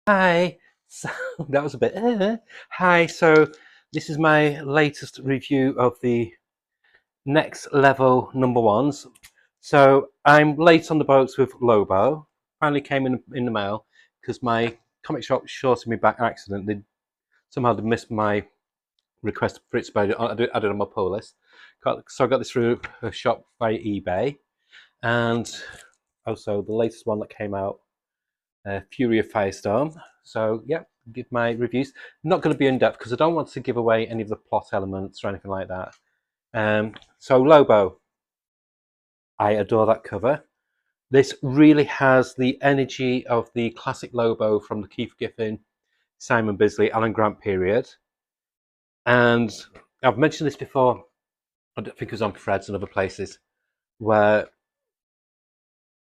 Hi. So that was a bit. Hi. So this is my latest review of the next level number ones. So I'm late on the boats with Lobo. Finally came in the mail because my comic shop shorted me back accident. They missed my request for it to be added on my pull list. So I got this through a shop by eBay, and also the latest one that came out, Fury of Firestorm. So yeah, give my reviews. Not going to be in depth because I don't want to give away any of the plot elements or anything like that. So Lobo, I adore that cover. This really has the energy of the classic Lobo from the Keith Giffen, Simon Bisley, Alan Grant period. And I've mentioned this before. I don't think it was on Threads and other places where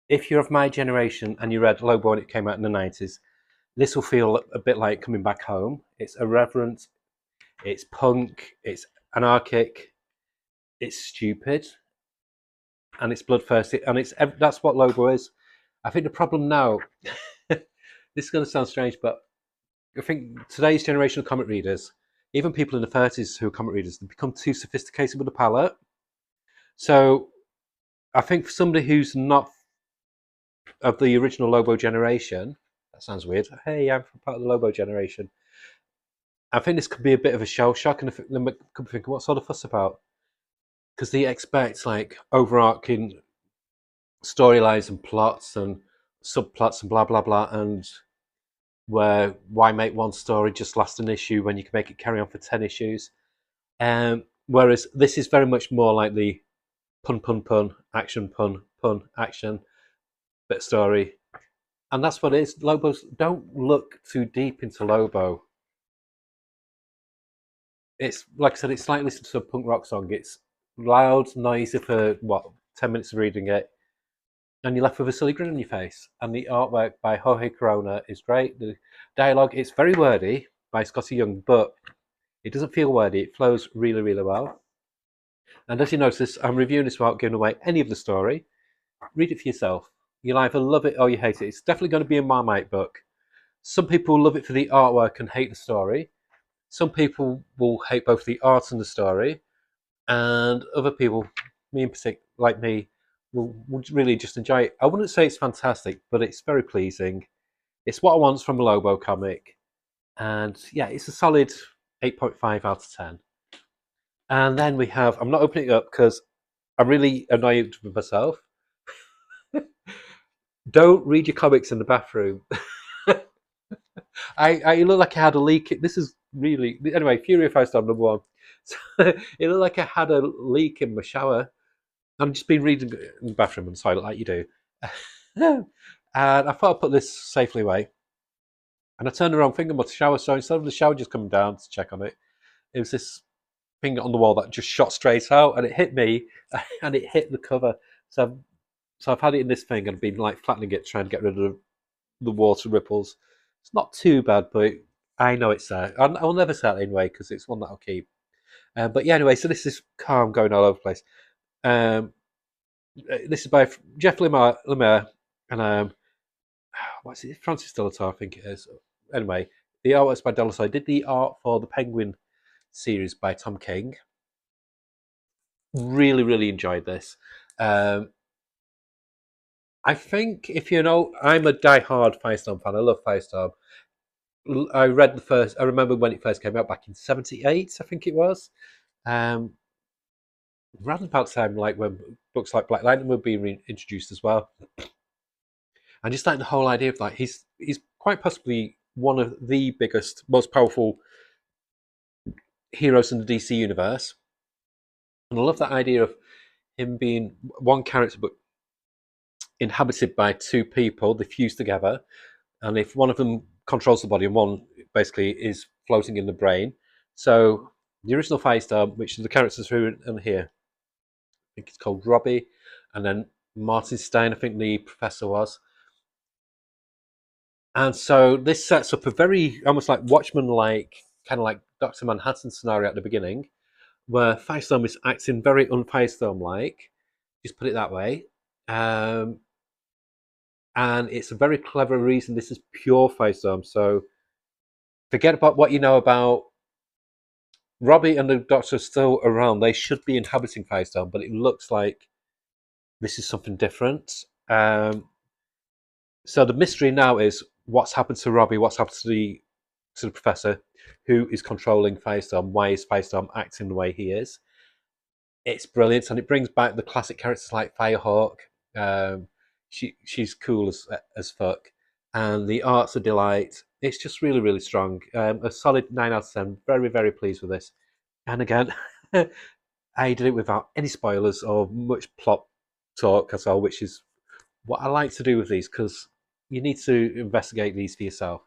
if you're of my generation and you read Lobo when it came out in the 90s, this will feel a bit like coming back home. It's irreverent, it's punk, it's anarchic, it's stupid, and it's bloodthirsty, and that's what Lobo is. I think the problem now, this is going to sound strange, but I think today's generation of comic readers, even people in the 30s who are comic readers, they become too sophisticated with the palette. So I think for somebody who's not of the original Lobo generation, that sounds weird. Hey, I'm from part of the Lobo generation. I think this could be a bit of a shell shock, and they could be thinking, what sort of fuss about? Because they expect like overarching storylines and plots and subplots and blah blah blah, and why make one story just last an issue when you can make it carry on for 10 issues? Whereas this is very much more like the pun pun action bit story, and that's what it is. Lobos, don't look too deep into Lobo. It's like I said, it's like listening to a punk rock song. It's loud, noisy for what 10 minutes of reading it, and you're left with a silly grin on your face. And the artwork by Jorge Corona is great. The dialogue, it's very wordy by Scotty Young, but it doesn't feel wordy. It flows really, really well. And as you notice, I'm reviewing this without giving away any of the story. Read it for yourself. You'll either love it or you hate it. It's definitely going to be a Marmite book. Some people love it for the artwork and hate the story. Some people will hate both the art and the story. And other people, me in particular, like me, will really just enjoy it. I wouldn't say it's fantastic, but it's very pleasing. It's what I want from a Lobo comic. And yeah, it's a solid 8.5 out of 10. And then we have, I'm not opening it up because I'm really annoyed with myself. Don't read your comics in the bathroom. I look like I had a leak. This is really, anyway, Fury of Firestorm number one. So, it looked like I had a leak in my shower. I've just been reading in the bathroom and toilet like you do. And I thought I'd put this safely away. And I turned the wrong finger about the shower, so instead of the shower just coming down to check on it, it was this finger on the wall that just shot straight out, and it hit me, and it hit the cover. So I've had it in this thing and been like flattening it, trying to get rid of the water ripples. It's not too bad, but I know it's there. I'll never sell it anyway because it's one that I'll keep. But yeah, anyway, so this is calm going all over the place. Um, this is by Jeff Lemire and what's it? Francis Delatar, I think it is. Anyway, the artwork's by Delatar. I did the art for the Penguin series by Tom King. Really, really enjoyed this. Um, I think if you know, I'm a die-hard Firestorm fan. I love Firestorm. I read the first. I remember when it first came out back in '78. I think it was. Um, Around about the time like when books like Black Lightning were being reintroduced as well. And just like the whole idea of like he's quite possibly one of the biggest, most powerful heroes in the DC universe. And I love that idea of him being one character but inhabited by two people, they fuse together. And if one of them controls the body and one basically is floating in the brain. So the original Firestar, which is the characters who are in here, I think it's called Robbie, and then Martin Stein, I think the professor was. And so this sets up a very almost like Watchmen-like, kind of like Doctor Manhattan scenario at the beginning, where Firestorm is acting very un-Firestorm-like. Just put it that way. Um, and it's a very clever reason. This is pure Firestorm, so forget about what you know about Robbie and the Doctor are still around. They should be inhabiting Firestorm, but it looks like this is something different. So the mystery now is what's happened to Robbie, what's happened to the Professor, who is controlling Firestorm, why is Firestorm acting the way he is. It's brilliant, and it brings back the classic characters like Firehawk. She's cool as fuck, and the art's a delight. It's just really really strong. A solid 9 out of 10. Very very pleased with this. And again, I did it without any spoilers or much plot talk at all, which is what I like to do with these because you need to investigate these for yourself.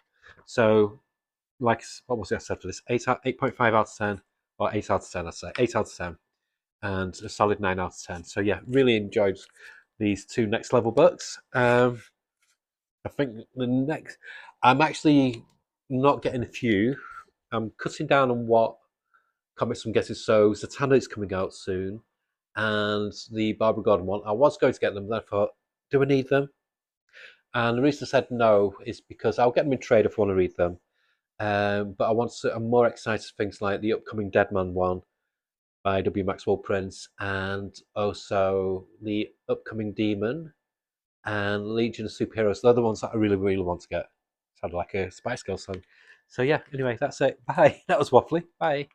So, like, what was it I said for this? 8.5 out of 10, or 8 out of 10, I'd say. 8 out of 10, and a solid 9 out of 10. So, yeah, really enjoyed these two next level books. I think the next, I'm actually not getting a few. I'm cutting down on what comics I'm getting. So, Zatanna is coming out soon, and the Barbara Gordon one. I was going to get them, then I thought, do I need them? And the reason I said no is because I'll get them in trade if I want to read them. But I want to, I'm more excited for things like the upcoming Deadman one by W. Maxwell Prince, and also the upcoming Demon and Legion of Superheroes. They're the ones that I really, really want to get. Sounded like a Spice Girls song. So yeah, anyway, that's it. Bye. That was waffly. Bye.